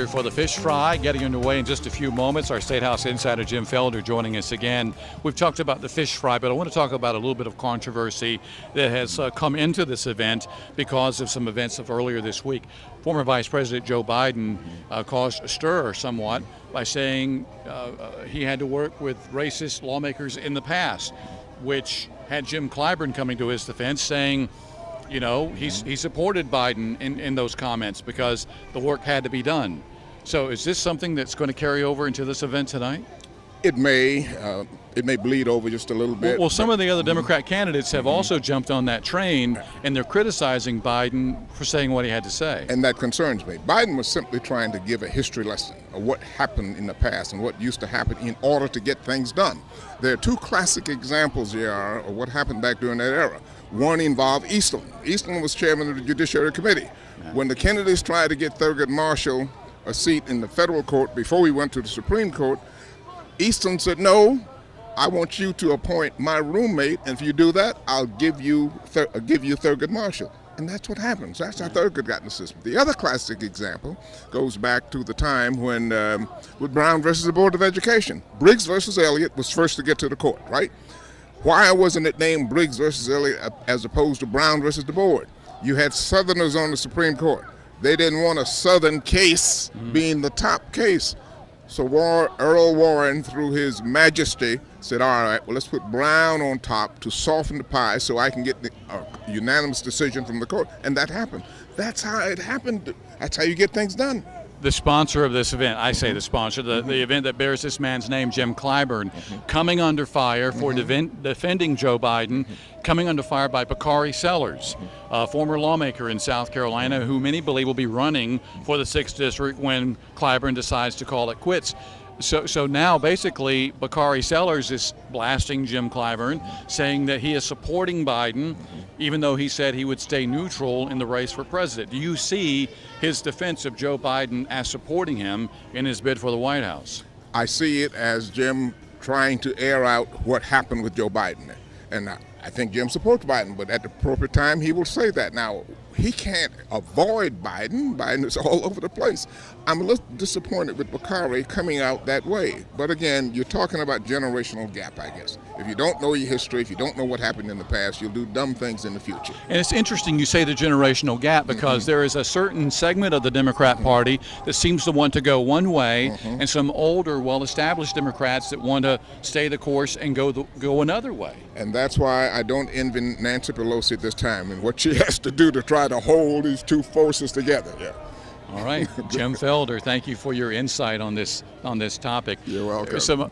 For the fish fry, getting underway in just a few moments. Our State House insider Jim Felder joining us again. We've talked about the fish fry, but I want to talk about a little bit of controversy that has come into this event because of some events of earlier this week. Former Vice President Joe Biden caused a stir somewhat by saying he had to work with racist lawmakers in the past, which had Jim Clyburn coming to his defense saying, you know, he supported Biden in those comments because the work had to be done. So is this something that's going to carry over into this event tonight? It may bleed over just a little bit. Well, some of the other Democrat candidates have also jumped on that train, and they're criticizing Biden for saying what he had to say. And that concerns me. Biden was simply trying to give a history lesson of what happened in the past and what used to happen in order to get things done. There are two classic examples here of what happened back during that era. One involved Eastland. Eastland was chairman of the Judiciary Committee. When the Kennedys tried to get Thurgood Marshall a seat in the federal court before we went to the Supreme Court, Eastland said, no, I want you to appoint my roommate, and if you do that, I'll give you Thurgood Marshall. And that's what happens. That's how Thurgood got in the system. The other classic example goes back to the time when, with Brown versus the Board of Education. Briggs versus Elliott was first to get to the court, right? Why wasn't it named Briggs versus Elliott as opposed to Brown versus the board? You had Southerners on the Supreme Court. They didn't want a Southern case being the top case. So Earl Warren, through his majesty, said, all right, well, let's put Brown on top to soften the pie so I can get a unanimous decision from the court. And that happened. That's how it happened. That's how you get things done. The sponsor of this event, I say the sponsor, the event that bears this man's name, Jim Clyburn, coming under fire for defending Joe Biden, coming under fire by Bakari Sellers, a former lawmaker in South Carolina who many believe will be running for the 6th District when Clyburn decides to call it quits. So now basically Bakari Sellers is blasting Jim Clyburn, saying that he is supporting Biden, even though he said he would stay neutral in the race for president. Do you see his defense of Joe Biden as supporting him in his bid for the White House? I see it as Jim trying to air out what happened with Joe Biden. And I think Jim supports Biden, but at the appropriate time he will say that. Now, he can't avoid Biden. Biden is all over the place. I'm a little disappointed with Bakari coming out that way. But again, you're talking about generational gap, I guess. If you don't know your history, if you don't know what happened in the past, you'll do dumb things in the future. And it's interesting you say the generational gap because there is a certain segment of the Democrat Party that seems to want to go one way and some older, well-established Democrats that want to stay the course and go another way. And that's why I don't envy Nancy Pelosi at this time and what she has to do to try to hold these two forces together. Yeah. All right, Jim Felder, thank you for your insight on this topic. You're welcome.